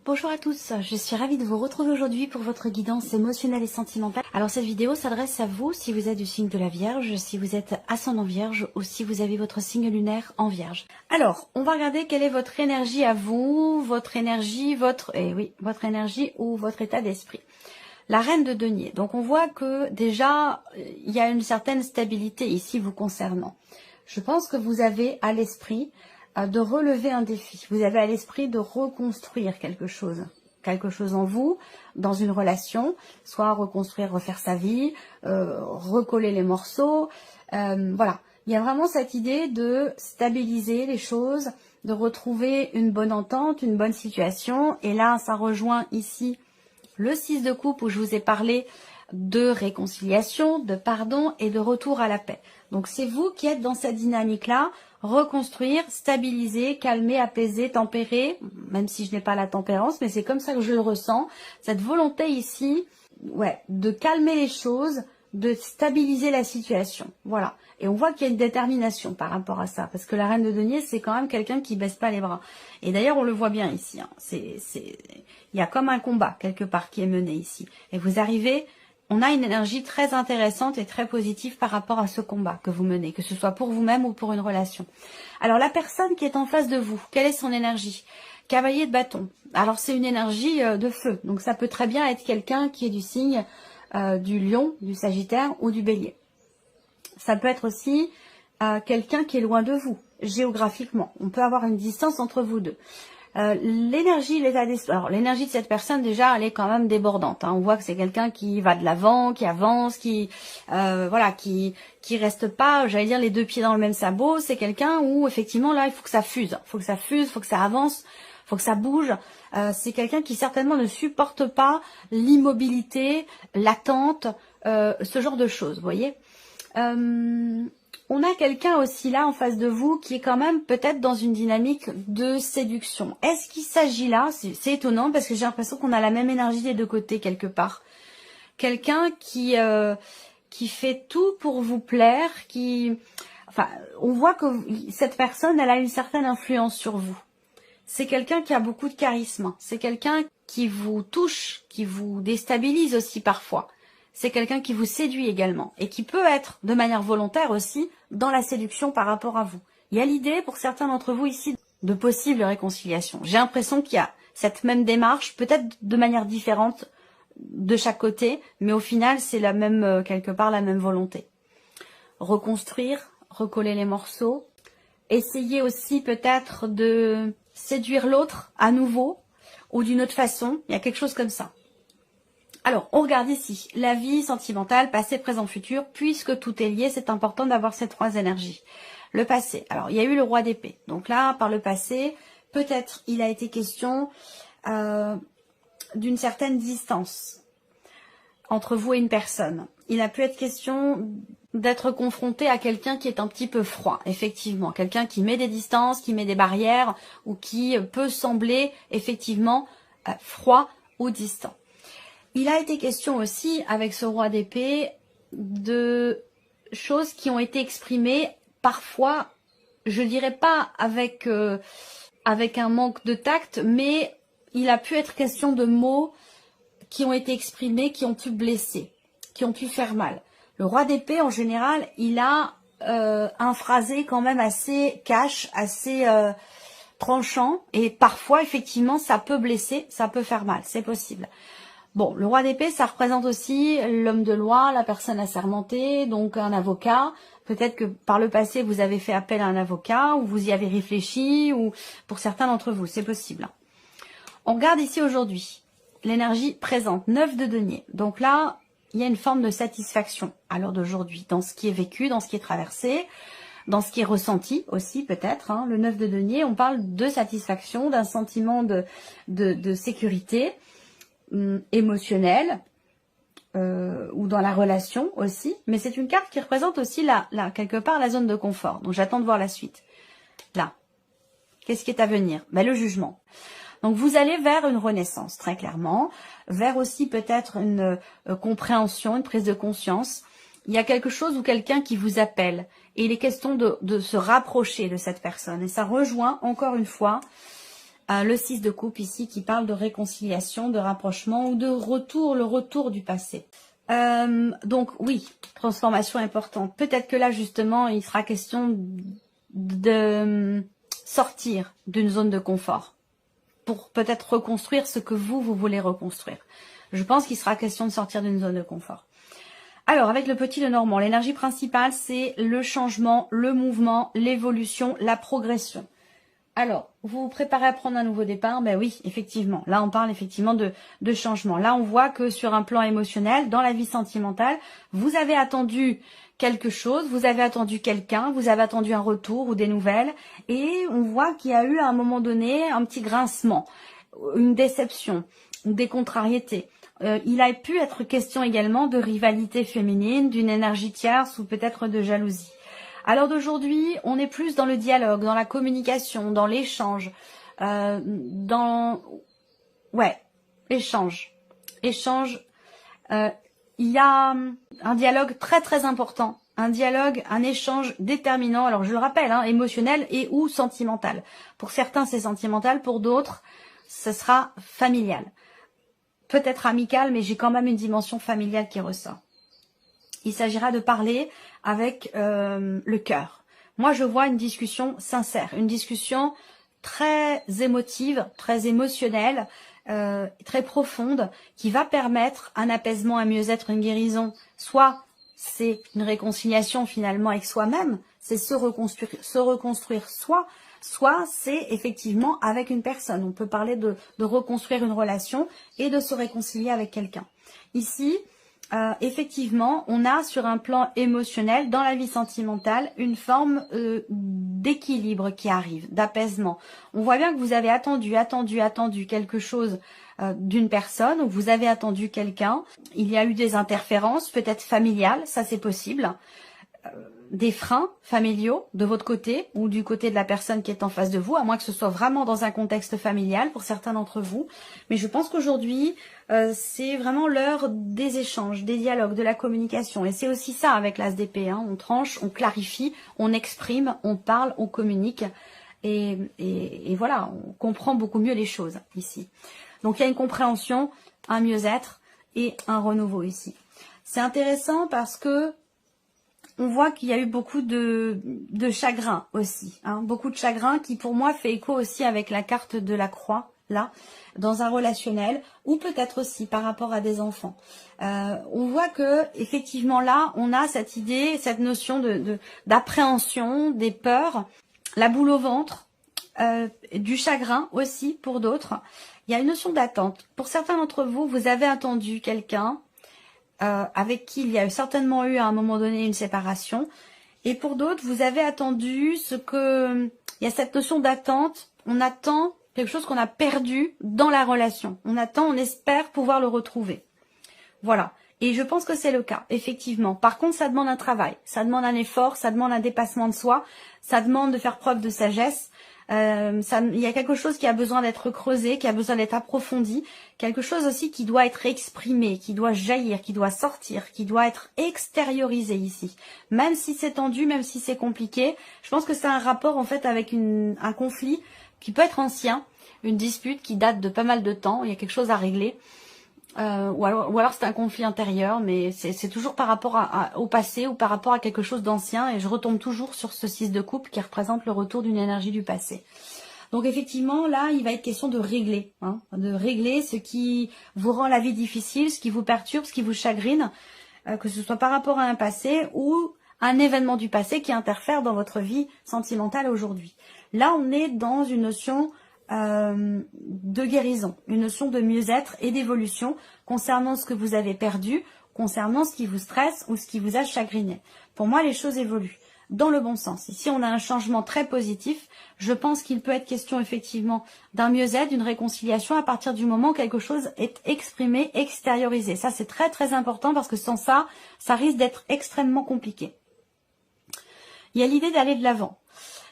Bonjour à tous, je suis ravie de vous retrouver aujourd'hui pour votre guidance émotionnelle et sentimentale. Alors cette vidéo s'adresse à vous si vous êtes du signe de la Vierge, si vous êtes ascendant Vierge ou si vous avez votre signe lunaire en Vierge. Alors, on va regarder quelle est votre énergie à vous, votre énergie ou votre état d'esprit. La reine de denier. Donc on voit que déjà, il y a une certaine stabilité ici vous concernant. Je pense que vous avez à l'esprit de relever un défi. Vous avez à l'esprit de reconstruire quelque chose en vous, dans une relation, soit reconstruire, refaire sa vie, recoller les morceaux. Voilà, il y a vraiment cette idée de stabiliser les choses, de retrouver une bonne entente, une bonne situation. Et là, ça rejoint ici le 6 de coupe où je vous ai parlé de réconciliation, de pardon et de retour à la paix. Donc c'est vous qui êtes dans cette dynamique-là, reconstruire, stabiliser, calmer, apaiser, tempérer, même si je n'ai pas la tempérance, mais c'est comme ça que je le ressens, cette volonté ici, de calmer les choses, de stabiliser la situation, voilà. Et on voit qu'il y a une détermination par rapport à ça, parce que la reine de denier, c'est quand même quelqu'un qui baisse pas les bras. Et d'ailleurs, on le voit bien ici, hein. Il y a comme un combat quelque part qui est mené ici. Et vous arrivez, on a une énergie très intéressante et très positive par rapport à ce combat que vous menez, que ce soit pour vous-même ou pour une relation. Alors la personne qui est en face de vous, quelle est son énergie? Cavalier de bâton. Alors c'est une énergie de feu, donc ça peut très bien être quelqu'un qui est du signe du lion, du sagittaire ou du bélier. Ça peut être aussi quelqu'un qui est loin de vous, géographiquement. On peut avoir une distance entre vous deux. L'énergie, l'état d'esprit. Alors l'énergie de cette personne déjà, elle est quand même débordante. Hein. On voit que c'est quelqu'un qui va de l'avant, qui avance, qui reste pas, j'allais dire les deux pieds dans le même sabot. C'est quelqu'un où effectivement là, il faut que ça fuse, faut que ça fuse, faut que ça avance, faut que ça bouge. C'est quelqu'un qui certainement ne supporte pas l'immobilité, l'attente, ce genre de choses. Vous voyez. On a quelqu'un aussi là en face de vous qui est quand même peut-être dans une dynamique de séduction. Est-ce qu'il s'agit là, c'est étonnant parce que j'ai l'impression qu'on a la même énergie des deux côtés quelque part. Quelqu'un qui fait tout pour vous plaire, on voit que cette personne, elle a une certaine influence sur vous. C'est quelqu'un qui a beaucoup de charisme. C'est quelqu'un qui vous touche, qui vous déstabilise aussi parfois. C'est quelqu'un qui vous séduit également et qui peut être de manière volontaire aussi dans la séduction par rapport à vous. Il y a l'idée pour certains d'entre vous ici de possible réconciliation. J'ai l'impression qu'il y a cette même démarche, peut-être de manière différente de chaque côté, mais au final c'est la même, quelque part la même volonté. Reconstruire, recoller les morceaux, essayer aussi peut-être de séduire l'autre à nouveau ou d'une autre façon, il y a quelque chose comme ça. Alors, on regarde ici, la vie sentimentale, passé, présent, futur, puisque tout est lié, c'est important d'avoir ces trois énergies. Le passé, alors il y a eu le roi d'épée, donc là, par le passé, peut-être il a été question d'une certaine distance entre vous et une personne. Il a pu être question d'être confronté à quelqu'un qui est un petit peu froid, effectivement, quelqu'un qui met des distances, qui met des barrières, ou qui peut sembler effectivement froid ou distant. Il a été question aussi, avec ce roi d'épée, de choses qui ont été exprimées parfois, je dirais pas avec un manque de tact, mais il a pu être question de mots qui ont été exprimés, qui ont pu blesser, qui ont pu faire mal. Le roi d'épée, en général, il a un phrasé quand même assez cash, assez tranchant, et parfois, effectivement, ça peut blesser, ça peut faire mal, c'est possible. Bon, le roi d'épée, ça représente aussi l'homme de loi, la personne assermentée, donc un avocat. Peut-être que par le passé, vous avez fait appel à un avocat, ou vous y avez réfléchi, ou pour certains d'entre vous, c'est possible. On regarde ici aujourd'hui l'énergie présente, 9 de denier. Donc là, il y a une forme de satisfaction à l'heure d'aujourd'hui, dans ce qui est vécu, dans ce qui est traversé, dans ce qui est ressenti aussi peut-être. Hein. Le 9 de denier, on parle de satisfaction, d'un sentiment de sécurité, émotionnel ou dans la relation aussi, mais c'est une carte qui représente aussi quelque part la zone de confort. Donc j'attends de voir la suite. Là, qu'est-ce qui est à venir? Ben, le jugement. Donc vous allez vers une renaissance, très clairement, vers aussi peut-être une compréhension, une prise de conscience. Il y a quelque chose ou quelqu'un qui vous appelle et il est question de se rapprocher de cette personne. Et ça rejoint encore une fois Le 6 de coupe ici qui parle de réconciliation, de rapprochement ou de retour, le retour du passé. Donc oui, transformation importante. Peut-être que là justement, il sera question de sortir d'une zone de confort pour peut-être reconstruire ce que vous voulez reconstruire. Je pense qu'il sera question de sortir d'une zone de confort. Alors, avec le petit Lenormand, l'énergie principale, c'est le changement, le mouvement, l'évolution, la progression. Alors, vous vous préparez à prendre un nouveau départ? Ben oui, effectivement. Là, on parle effectivement de changement. Là, on voit que sur un plan émotionnel, dans la vie sentimentale, vous avez attendu quelque chose, vous avez attendu quelqu'un, vous avez attendu un retour ou des nouvelles, et on voit qu'il y a eu à un moment donné un petit grincement, une déception, des contrariétés. Il a pu être question également de rivalité féminine, d'une énergie tierce ou peut-être de jalousie. Alors d'aujourd'hui, on est plus dans le dialogue, dans la communication, dans l'échange, échange. Il y a un dialogue très très important, un échange déterminant. Alors je le rappelle, hein, émotionnel et ou sentimental. Pour certains c'est sentimental, pour d'autres ce sera familial. Peut-être amical, mais j'ai quand même une dimension familiale qui ressort. Il s'agira de parler avec le cœur. Moi, je vois une discussion sincère, une discussion très émotive, très émotionnelle, très profonde, qui va permettre un apaisement, un mieux-être, une guérison. Soit c'est une réconciliation finalement avec soi-même, c'est se reconstruire soi, soit c'est effectivement avec une personne. On peut parler de reconstruire une relation et de se réconcilier avec quelqu'un. Ici, effectivement, on a sur un plan émotionnel, dans la vie sentimentale, une forme d'équilibre qui arrive, d'apaisement. On voit bien que vous avez attendu quelque chose d'une personne, ou vous avez attendu quelqu'un. Il y a eu des interférences, peut-être familiales, ça c'est possible. Des freins familiaux de votre côté ou du côté de la personne qui est en face de vous, à moins que ce soit vraiment dans un contexte familial pour certains d'entre vous. Mais je pense qu'aujourd'hui, c'est vraiment l'heure des échanges, des dialogues, de la communication. Et c'est aussi ça avec l'As d'épée, hein. On tranche, on clarifie, on exprime, on parle, on communique. Et voilà, on comprend beaucoup mieux les choses ici. Donc il y a une compréhension, un mieux-être et un renouveau ici. C'est intéressant parce que on voit qu'il y a eu beaucoup de chagrin aussi, hein, beaucoup de chagrin qui pour moi fait écho aussi avec la carte de la croix, là, dans un relationnel, ou peut-être aussi par rapport à des enfants. On voit que effectivement là, on a cette idée, cette notion d'appréhension, des peurs, la boule au ventre, du chagrin aussi pour d'autres. Il y a une notion d'attente. Pour certains d'entre vous, vous avez attendu quelqu'un, avec qui il y a certainement eu à un moment donné une séparation. Et pour d'autres, vous avez attendu il y a cette notion d'attente. On attend quelque chose qu'on a perdu dans la relation. On attend, on espère pouvoir le retrouver. Voilà. Et je pense que c'est le cas, effectivement. Par contre, ça demande un travail, ça demande un effort, ça demande un dépassement de soi, ça demande de faire preuve de sagesse. Il y a quelque chose qui a besoin d'être creusé, qui a besoin d'être approfondi, quelque chose aussi qui doit être exprimé, qui doit jaillir, qui doit sortir, qui doit être extériorisé ici. Même si c'est tendu, même si c'est compliqué, je pense que c'est un rapport en fait avec un conflit qui peut être ancien, une dispute qui date de pas mal de temps, il y a quelque chose à régler. Ou alors c'est un conflit intérieur, mais c'est toujours par rapport au passé ou par rapport à quelque chose d'ancien, et je retombe toujours sur ce 6 de coupe qui représente le retour d'une énergie du passé. Donc effectivement là il va être question de régler, hein, de régler ce qui vous rend la vie difficile, ce qui vous perturbe, ce qui vous chagrine, que ce soit par rapport à un passé ou un événement du passé qui interfère dans votre vie sentimentale aujourd'hui. Là on est dans une notion de guérison, une notion de mieux-être et d'évolution concernant ce que vous avez perdu, concernant ce qui vous stresse ou ce qui vous a chagriné. Pour moi, les choses évoluent dans le bon sens. Ici, on a un changement très positif. Je pense qu'il peut être question effectivement d'un mieux-être, d'une réconciliation à partir du moment où quelque chose est exprimé, extériorisé. Ça, c'est très très important parce que sans ça, ça risque d'être extrêmement compliqué. Il y a l'idée d'aller de l'avant.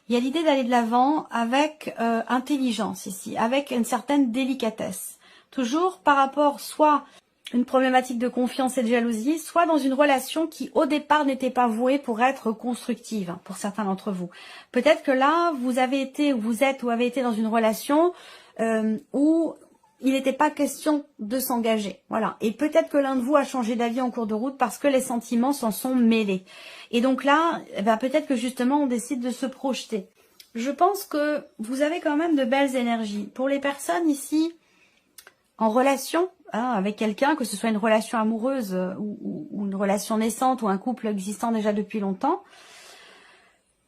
Il y a l'idée d'aller de l'avant avec intelligence ici, avec une certaine délicatesse. Toujours par rapport soit une problématique de confiance et de jalousie, soit dans une relation qui au départ n'était pas vouée pour être constructive pour certains d'entre vous. Peut-être que là, vous avez été ou vous êtes ou avez été dans une relation où il n'était pas question de s'engager. Voilà. Et peut-être que l'un de vous a changé d'avis en cours de route parce que les sentiments s'en sont mêlés. Et donc là, peut-être que justement, on décide de se projeter. Je pense que vous avez quand même de belles énergies. Pour les personnes ici, en relation avec quelqu'un, que ce soit une relation amoureuse ou une relation naissante ou un couple existant déjà depuis longtemps,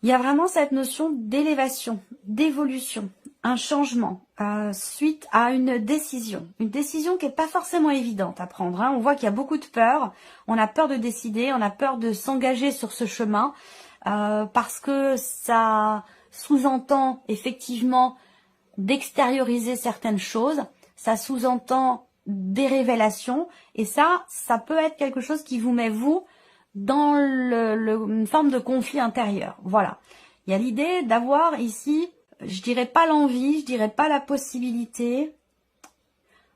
il y a vraiment cette notion d'élévation, d'évolution, un changement suite à une décision qui n'est pas forcément évidente à prendre. On voit qu'il y a beaucoup de peur, on a peur de décider, on a peur de s'engager sur ce chemin parce que ça sous-entend effectivement d'extérioriser certaines choses, ça sous-entend des révélations et ça peut être quelque chose qui vous met vous dans une forme de conflit intérieur. Voilà. Il y a l'idée d'avoir ici, je dirais pas l'envie, je dirais pas la possibilité.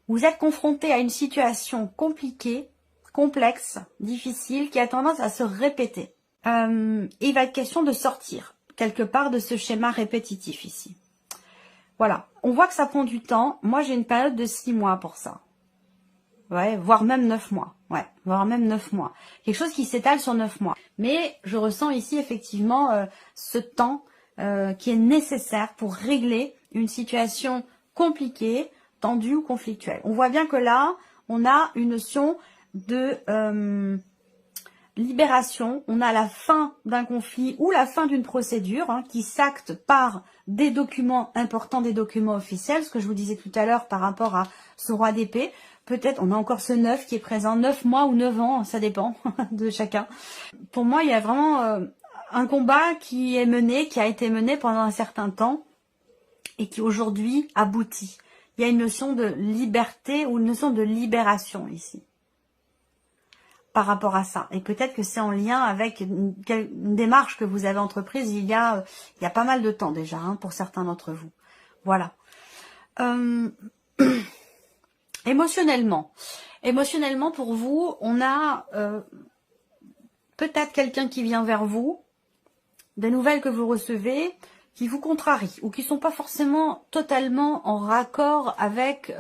Vous êtes confronté à une situation compliquée, complexe, difficile, qui a tendance à se répéter. Et il va être question de sortir quelque part de ce schéma répétitif ici. Voilà. On voit que ça prend du temps. Moi, j'ai une période de 6 mois pour ça. Ouais, voire même 9 mois. Ouais, voire même 9 mois. Quelque chose qui s'étale sur 9 mois. Mais je ressens ici effectivement ce temps qui est nécessaire pour régler une situation compliquée, tendue ou conflictuelle. On voit bien que là, on a une notion de libération. On a la fin d'un conflit ou la fin d'une procédure qui s'acte par des documents importants, des documents officiels. Ce que je vous disais tout à l'heure par rapport à ce roi d'épée. Peut-être, on a encore ce 9 qui est présent, 9 mois ou 9 ans, ça dépend de chacun. Pour moi, il y a vraiment un combat qui est mené, qui a été mené pendant un certain temps et qui aujourd'hui aboutit. Il y a une notion de liberté ou une notion de libération ici par rapport à ça. Et peut-être que c'est en lien avec une démarche que vous avez entreprise il y a pas mal de temps déjà, pour certains d'entre vous. Voilà. Émotionnellement pour vous, on a peut-être quelqu'un qui vient vers vous, des nouvelles que vous recevez, qui vous contrarient ou qui ne sont pas forcément totalement en raccord avec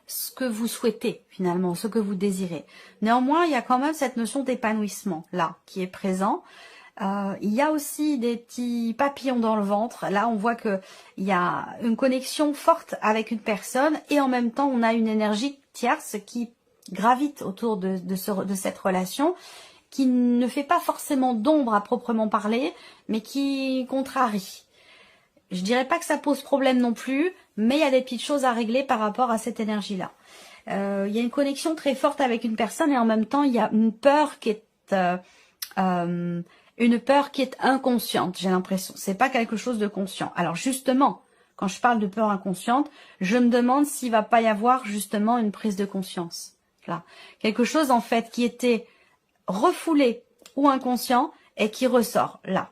ce que vous souhaitez finalement, ce que vous désirez. Néanmoins, il y a quand même cette notion d'épanouissement là qui est présent. Il y a aussi des petits papillons dans le ventre. Là, on voit que il y a une connexion forte avec une personne et en même temps, on a une énergie tierce qui gravite autour de cette relation, qui ne fait pas forcément d'ombre à proprement parler, mais qui contrarie. Je dirais pas que ça pose problème non plus, mais il y a des petites choses à régler par rapport à cette énergie-là. Il y a une connexion très forte avec une personne et en même temps, il y a une peur qui est inconsciente, j'ai l'impression. C'est pas quelque chose de conscient. Alors justement, quand je parle de peur inconsciente, je me demande s'il va pas y avoir justement une prise de conscience. Là, quelque chose en fait qui était refoulé ou inconscient et qui ressort là.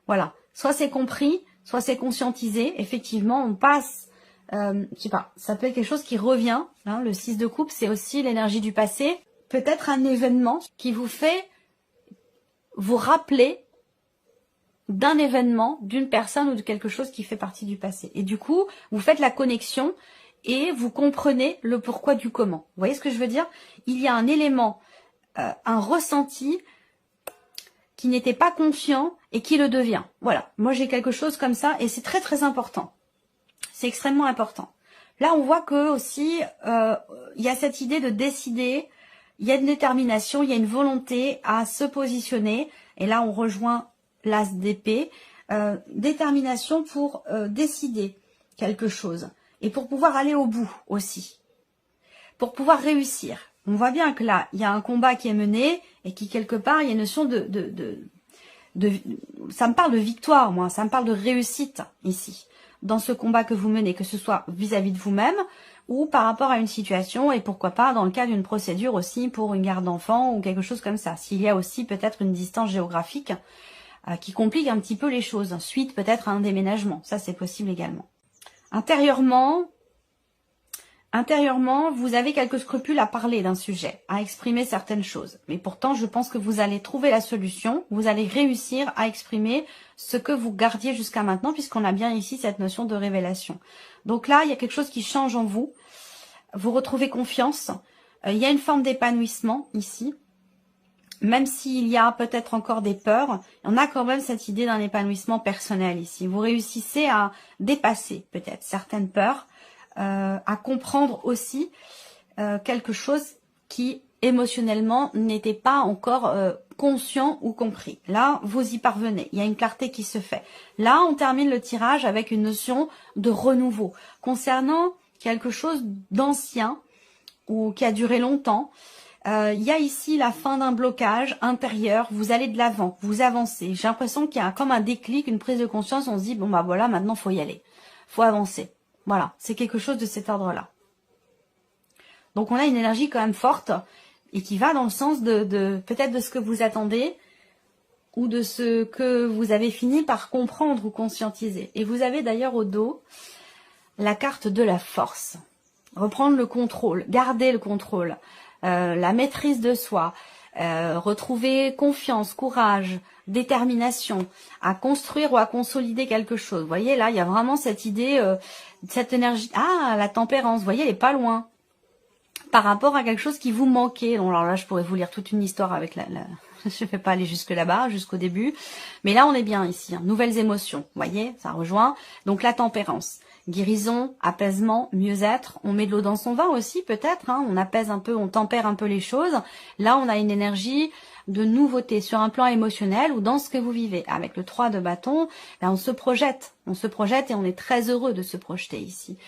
Voilà. Soit c'est compris, soit c'est conscientisé. Effectivement, on passe, je sais pas, ça peut être quelque chose qui revient. Le 6 de coupe, c'est aussi l'énergie du passé. Peut-être un événement qui vous fait vous rappeler d'un événement, d'une personne ou de quelque chose qui fait partie du passé. Et du coup, vous faites la connexion et vous comprenez le pourquoi du comment. Vous voyez ce que je veux dire? Il y a un élément, un ressenti qui n'était pas conscient et qui le devient. Voilà, moi j'ai quelque chose comme ça et c'est très très important. C'est extrêmement important. Là, on voit que aussi, il y a cette idée de décider, il y a une détermination, il y a une volonté à se positionner. Et là, on rejoint l'as d'épée. Détermination pour décider quelque chose. Et pour pouvoir aller au bout aussi. Pour pouvoir réussir. On voit bien que là, il y a un combat qui est mené et qui, quelque part, il y a une notion ça me parle de victoire, moi. Ça me parle de réussite ici. Dans ce combat que vous menez, que ce soit vis-à-vis de vous-même ou par rapport à une situation et pourquoi pas dans le cas d'une procédure aussi pour une garde d'enfant ou quelque chose comme ça. S'il y a aussi peut-être une distance géographique qui complique un petit peu les choses, suite peut-être à un déménagement, ça c'est possible également. Intérieurement, intérieurement, vous avez quelques scrupules à parler d'un sujet, à exprimer certaines choses. Mais pourtant, je pense que vous allez trouver la solution. Vous allez réussir à exprimer ce que vous gardiez jusqu'à maintenant, puisqu'on a bien ici cette notion de révélation. Donc là, il y a quelque chose qui change en vous. Vous retrouvez confiance. Il y a une forme d'épanouissement ici. Même s'il y a peut-être encore des peurs, on a quand même cette idée d'un épanouissement personnel ici. Vous réussissez à dépasser peut-être certaines peurs, à comprendre aussi quelque chose qui émotionnellement n'était pas encore conscient ou compris. Là, vous y parvenez. Il y a une clarté qui se fait. Là, on termine le tirage avec une notion de renouveau. Concernant quelque chose d'ancien ou qui a duré longtemps, il y a ici la fin d'un blocage intérieur. Vous allez de l'avant, vous avancez. J'ai l'impression qu'il y a comme un déclic, une prise de conscience. On se dit, bon bah voilà, maintenant faut y aller. Faut avancer. Voilà, c'est quelque chose de cet ordre-là. Donc on a une énergie quand même forte et qui va dans le sens de peut-être de ce que vous attendez ou de ce que vous avez fini par comprendre ou conscientiser. Et vous avez d'ailleurs au dos la carte de la force. Reprendre le contrôle, garder le contrôle, la maîtrise de soi, retrouver confiance, courage, détermination à construire ou à consolider quelque chose. Vous voyez, là, il y a vraiment cette idée, cette énergie. Ah, la tempérance, vous voyez, elle est pas loin. Par rapport à quelque chose qui vous manquait. Donc, alors là, je pourrais vous lire toute une histoire avec je ne vais pas aller jusque là-bas, jusqu'au début. Mais là, on est bien ici. Hein. Nouvelles émotions, vous voyez, ça rejoint. Donc, la tempérance. Guérison, apaisement, mieux-être. On met de l'eau dans son vin aussi, peut-être. Hein. On apaise un peu, on tempère un peu les choses. Là, on a une énergie de nouveauté sur un plan émotionnel ou dans ce que vous vivez. Avec le 3 de bâton, là, on se projette et on est très heureux de se projeter ici.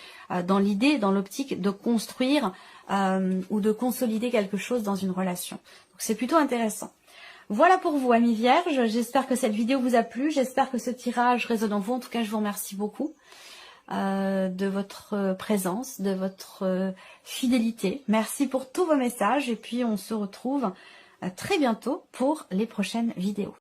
Dans l'idée, dans l'optique de construire ou de consolider quelque chose dans une relation. Donc, c'est plutôt intéressant. Voilà pour vous, amis vierges. J'espère que cette vidéo vous a plu. J'espère que ce tirage résonne en vous. En tout cas, je vous remercie beaucoup de votre présence, de votre fidélité. Merci pour tous vos messages. Et puis, on se retrouve très bientôt pour les prochaines vidéos.